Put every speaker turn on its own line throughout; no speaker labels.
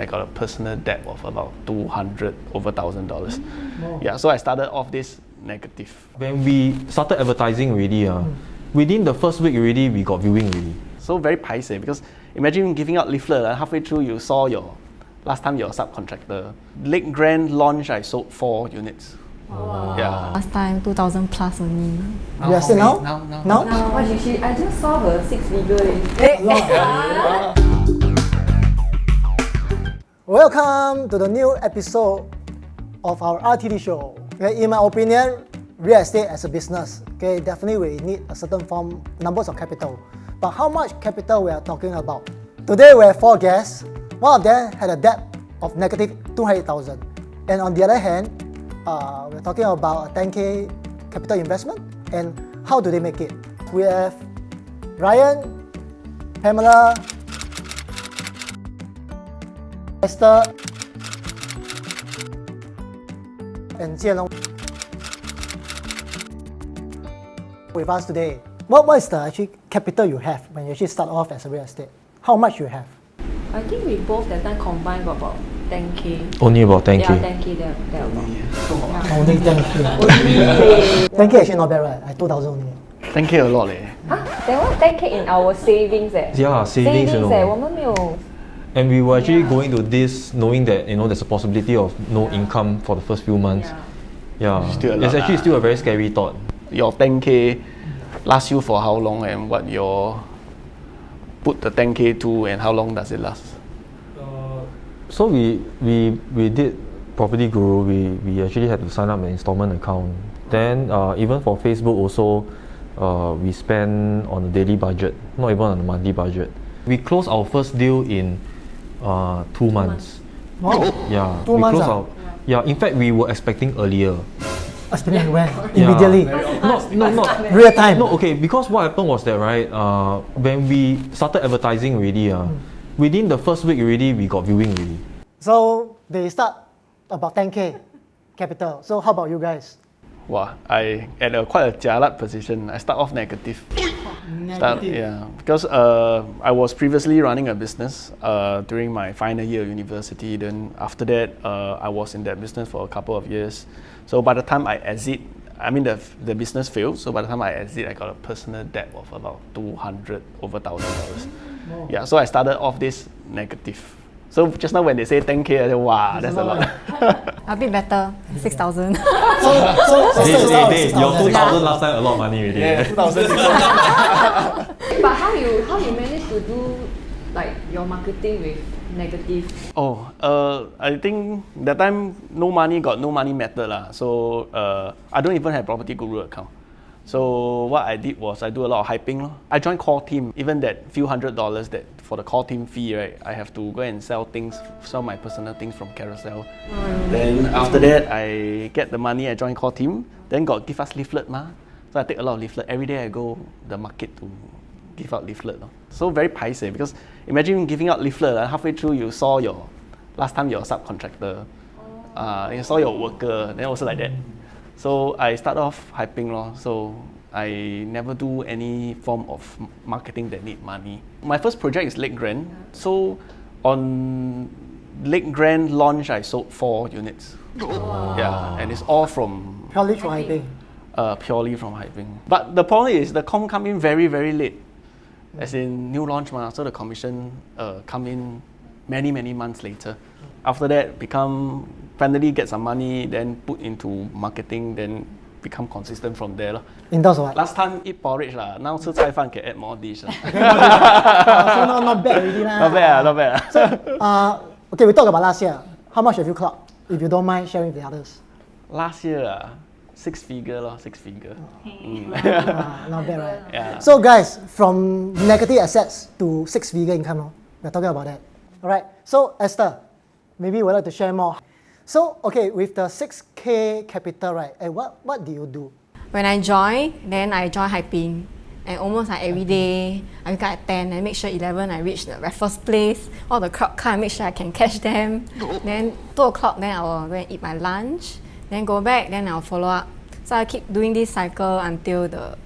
I got a personal debt of about $200 over $1,000. Yeah, so I started off this negative.
When we started advertising already, within the first week already, we got viewing already.
So very paiseh because imagine giving out leaflet, halfway through you saw last time your subcontractor. Lake Grand launch, I sold 4 units.
Wow.
Yeah.
Last time 2,000 plus only.
Yes, now?
Now? What I just saw her 6-figure.
Welcome to the new episode of our RTD show. Okay, in my opinion, real estate as a business, okay, definitely we need a certain numbers of capital. But how much capital we are talking about? Today we have 4 guests. One of them had a debt of negative 200,000. And on the other hand, we're talking about a 10K capital investment and how do they make it. We have Ryan, Pamela, Esther, and JianLong with us today. What is the actually capital you have when you actually start off as a real estate? How much you have?
I think we both that time combined got about 10K.
Only about 10K.
Yeah, 10K there about.
Only 10K. 10K actually not bad, right? I 2,000 only.
10K a lot leh.
Huh? That one 10K in our savings
Yeah, savings, you know.
我们没有
And we were actually going to this knowing that there's a possibility of no income for the first few months. Yeah, it's actually still a very scary thought.
Your 10K lasts you for how long and what your put the 10K to and how long does it last?
So we did Property Guru. We actually had to sign up an installment account. Then even for Facebook also, we spend on a daily budget, not even on a monthly budget. We closed our first deal in 2 months.
Wow.
Yeah,
2 months.
Yeah, in fact we were expecting earlier.
Expecting when? Immediately?
Not
real time?
No, okay, because what happened was that, right, when we started advertising already, within the first week already, we got viewing already.
So they start about 10K capital. So how about you guys?
Wow, I at quite a jialat position. I start off negative. Because I was previously running a business during my final year of university. Then after that, I was in that business for a couple of years. So by the time I exit, I mean the business failed. So by the time I exit, I got a personal debt of about $200 over $1,000. Yeah, so I started off this negative. So just now when they say 10K, I said, wow, that's a lot.
a bit better, 6,000.
So
your 2,000 last time a lot of money already.
Yeah, 2,000.
But how you manage to do like your marketing with negative?
I think that time no money method lah. So I don't even have Property Guru account. So what I did was I do a lot of hyping. I joined core team. Even that few $100s that for the core team fee, right? I have to go and sell my personal things from Carousel. Then after that, I get the money. I join core team. Then got give us leaflet ma. So I take a lot of leaflet every day. I go the market to give out leaflet. So very paiseh because imagine giving out leaflet. Halfway through you saw last time your subcontractor. You saw your worker. Then also like that. So I start off hyping so I never do any form of marketing that need money. My first project is Lake Grand. So on Lake Grand launch, I sold 4 units.
Wow.
Yeah, and it's all from
Purely from hyping.
Purely from hyping. But the problem is the com come in very, very late. As in new launch so the commission come in many, many months later. After that, finally get some money, then put into marketing, then become consistent from there.
In terms of what?
Last time eat porridge now 吃菜饭 can add more dish.
So not bad already lah.
Not bad.
So, okay, we talk about last year. How much have you clocked? If you don't mind sharing with the others.
Last year, 6 figure.
Not bad, right?
Yeah.
So guys, from negative assets to 6-figure income, we're talking about that. Alright, so Esther, maybe you would like to share more. So, okay, with the 6K capital, right, what do you do?
When I join hyping. And almost like every day, I wake up at 10 and make sure 11 I reach the Raffles Place. All the crowd come and make sure I can catch them. Then 2 o'clock, then I will go and eat my lunch. Then go back, then I'll follow up. So I keep doing this cycle until the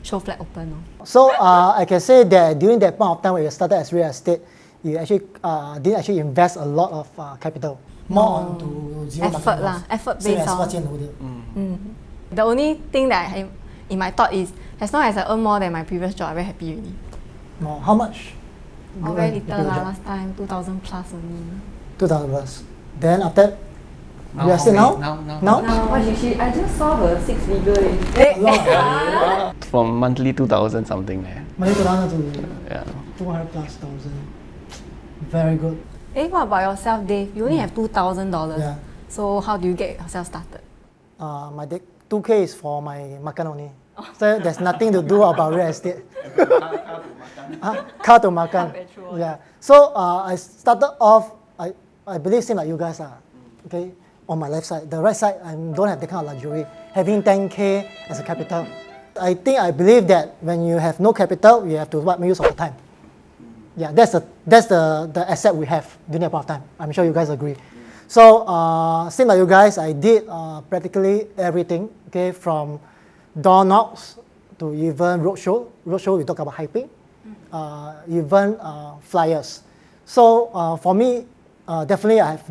show flat open.
So I can say that during that point of time when you started as real estate, you actually didn't actually invest a lot of capital. More onto zero
effort
marketing
lah,
cost.
effort
Same
based
as what
on.
Jian did.
The only thing that in my thought is, as long as I earn more than my previous job, I'm very happy already.
No, how much?
Oh,
you
very
earn
little
your
lah,
job?
last time, 2,000 plus only.
2,000 plus. Then after
Now
you are still
how
now?
many?
Now?
Now, I just saw her 6 figure.
A lot.
From monthly 2,000 something there.
Money to down to
Yeah.
200 plus thousand. Very good.
What about yourself, Dave? You only have $2,000.
Yeah.
So how do you get yourself started?
My 2K is for my makan only. So there's nothing to do about real estate. Car to makan. Yeah. So I started off, I believe same like you guys are. Okay. On my left side. The right side, I don't have that kind of luxury. Having 10K as a capital. I believe that when you have no capital, you have to make use of the time. Yeah, that's the asset we have during that point of time. I'm sure you guys agree. So same like you guys, I did practically everything. Okay, from door knocks to even roadshow. Roadshow we talk about hyping, even flyers. So for me, definitely I have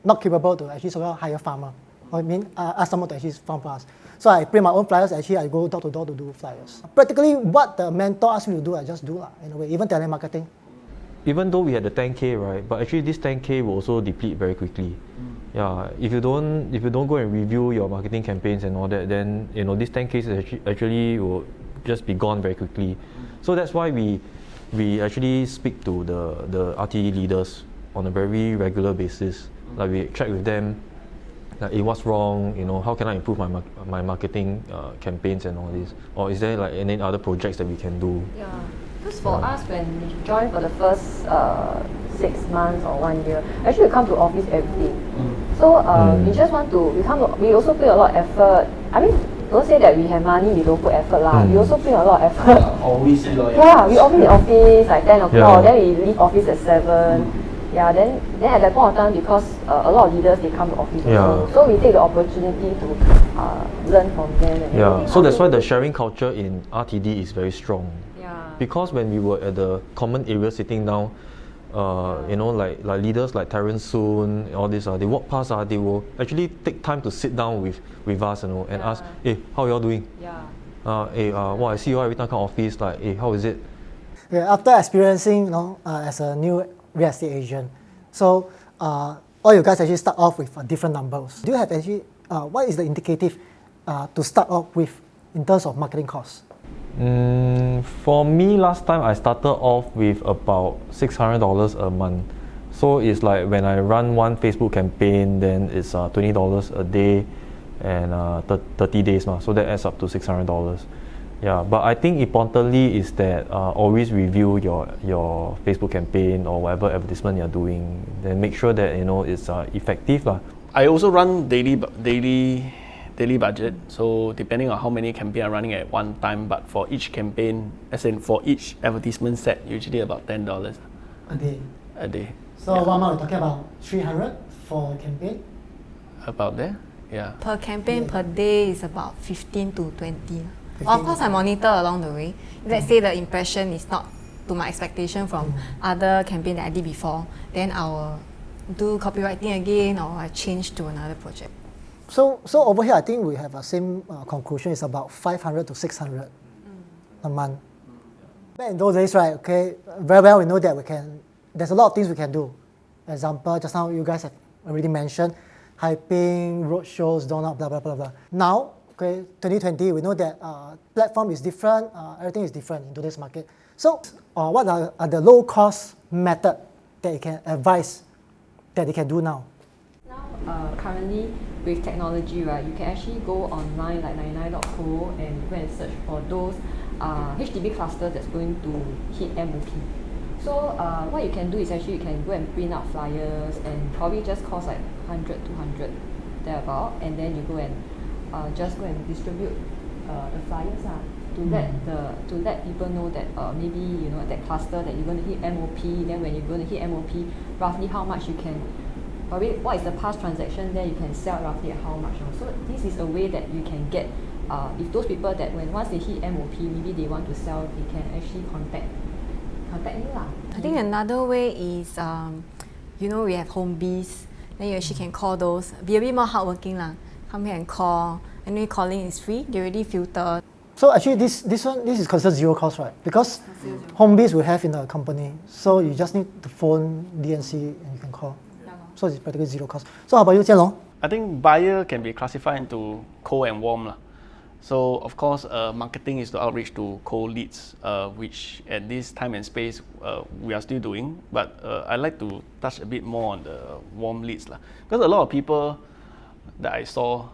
not capable to actually sort of hire farmer. I mean, ask someone to actually farm for us. So I print my own flyers. Actually, I go door to door to do flyers. Practically, what the mentor asked me to do, I just do in a way. Even telemarketing.
Even though we had the 10K, right? But actually this 10K will also deplete very quickly. Yeah, if you don't go and review your marketing campaigns and all that, then this 10K is actually will just be gone very quickly. So that's why we actually speak to the RTD leaders on a very regular basis. Like we check with them, like, what's wrong? How can I improve my marketing campaigns and all this? Or is there like any other projects that we can do?
Yeah. Because for us, when we join for the first 6 months or 1 year, actually we come to office every day. So we just want to, we also put a lot of effort. I mean, don't say that we have money, we don't put effort lah. We also put a lot of effort.
Always loyal.
Yeah, we always in office like 10 o'clock,
Yeah.
then we leave office at 7. Yeah, then at that point of time, because a lot of leaders, they come to office also. So we take the opportunity to learn from them. And everything.
So that's why the sharing culture in RTD is very strong.
Yeah.
Because when we were at the common area sitting down, like leaders like Terence Soon, all this, they walk past, they will actually take time to sit down with us, and ask, hey, how y'all doing?
Yeah.
I see you every time come office, like, hey, how is it?
Yeah, after experiencing, as a new real estate agent, so all you guys actually start off with different numbers. Do you have actually, what is the indicative to start off with in terms of marketing costs?
For me, last time I started off with about $600 a month. So it's like when I run one Facebook campaign, then it's $20 a day and 30 days. So that adds up to $600. Yeah, but I think importantly is that always review your Facebook campaign or whatever advertisement you're doing. Then make sure that it's effective lah.
I also run daily budget. So depending on how many campaigns I'm running at one time, but for each campaign, as in for each advertisement set, usually about $10
A day.
a day.
So 1 month we're talking about 300 for a campaign.
About there, yeah.
Per campaign per day is about 15 to 20. Of course, I monitor along the way. Let's say the impression is not to my expectation from other campaign that I did before, then I will do copywriting again or I change to another project.
So over here, I think we have a same conclusion. It's about 500 to 600 a month. Back in those days, right? Okay, very well we know that there's a lot of things we can do. Example, just now you guys have already mentioned, hyping, roadshows, donut, blah blah blah blah. Now, okay, 2020, we know that platform is different, everything is different in today's market. So what are the low-cost method that you can advise that they can do now?
Now, currently with technology, right, you can actually go online like 99.co and go and search for those HDB clusters that's going to hit MOP. So what you can do is actually you can go and print out flyers and probably just cost like 100, 200 thereabout, and then you go and just go and distribute the flyers to let people know that maybe that cluster that you're going to hit MOP. Then when you're going to hit MOP, roughly how much you can, probably what is the past transaction there you can sell roughly at how much. So this is a way that you can get if those people that once they hit MOP, maybe they want to sell, they can actually contact contact me lah.
I think another way is, we have home bees. Then you actually can call those. Be a bit more hardworking lah. Come here and call. Anyway, calling is free. They already filter.
So actually, this is considered zero cost, right? Because home base we have in the company, so you just need to phone DNC and you can call. So it's practically zero cost. So how about you, JianLong?
I think buyer can be classified into cold and warm lah. So of course, marketing is to outreach to cold leads, which at this time and space we are still doing. But I like to touch a bit more on the warm leads lah, because a lot of people that I saw,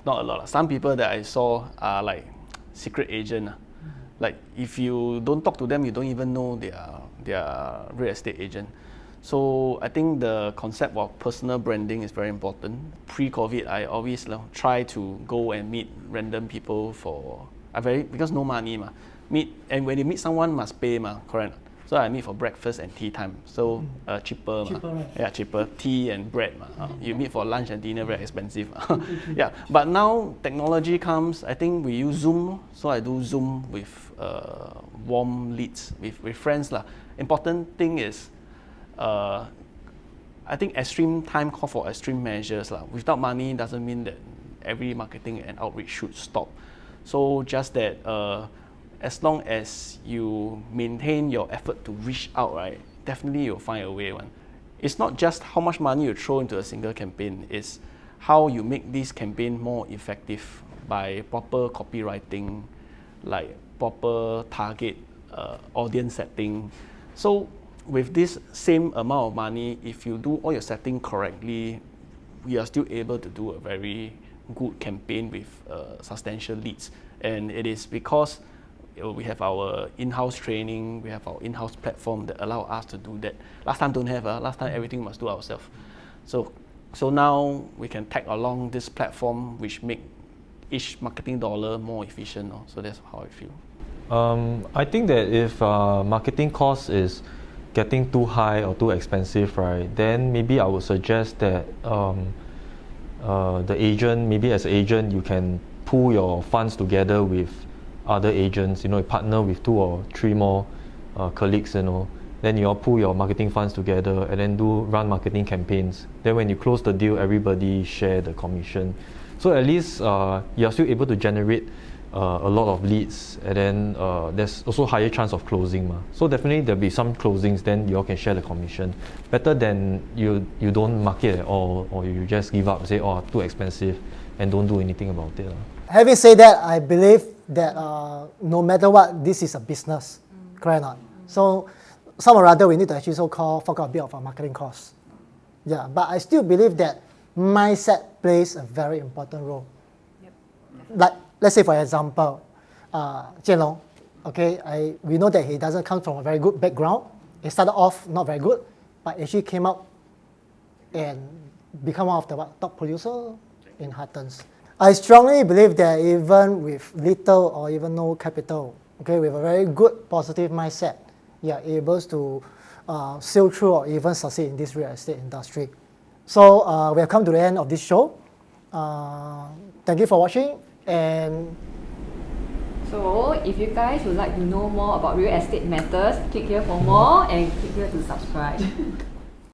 not a lot, some people that I saw are like secret agent. Like if you don't talk to them, you don't even know they are real estate agent. So I think the concept of personal branding is very important. Pre-COVID, I always try to go and meet random people because no money ma. And when you meet someone, must pay ma, correct? So I meet for breakfast and tea time. So cheaper ma.
Right?
Yeah, cheaper. Tea and bread ma. You meet for lunch and dinner, very expensive. Yeah, but now technology comes. I think we use Zoom. So I do Zoom with warm leads with friends lah. Important thing is, I think extreme time call for extreme measures lah. Without money doesn't mean that every marketing and outreach should stop. So just that as long as you maintain your effort to reach out, right, definitely you'll find a way one. It's not just how much money you throw into a single campaign, it's how you make this campaign more effective by proper copywriting, like proper target audience setting. So with this same amount of money, if you do all your setting correctly, we are still able to do a very good campaign with substantial leads. And it is because we have our in-house training, we have our in-house platform that allow us to do that. Last time don't have, last time everything must do ourselves. So now we can tag along this platform which make each marketing dollar more efficient. So that's how I feel.
I think that if marketing cost is getting too high or too expensive, right, then maybe I would suggest that the agent, maybe as an agent, you can pool your funds together with other agents, partner with 2 or 3 more colleagues, then you all pool your marketing funds together and then run marketing campaigns. Then when you close the deal, everybody share the commission. So at least you're still able to generate a lot of leads, and then there's also higher chance of closing. So definitely there'll be some closings, then you all can share the commission. Better than you don't market at all, or you just give up, say, too expensive, and don't do anything about it.
Having said that, I believe that no matter what, this is a business, correct or not? So somehow or other, we need to actually so-called fork out a bit of our marketing costs. Yeah, but I still believe that mindset plays a very important role. Like, let's say for example, JianLong, okay, we know that he doesn't come from a very good background. He started off not very good, but actually came out and become one of the top producer in Huttons. I strongly believe that even with little or even no capital, okay, with a very good positive mindset, you are able to sail through or even succeed in this real estate industry. So we have come to the end of this show. Thank you for watching. And
so if you guys would like to know more about real estate matters, click here for more and click here to subscribe.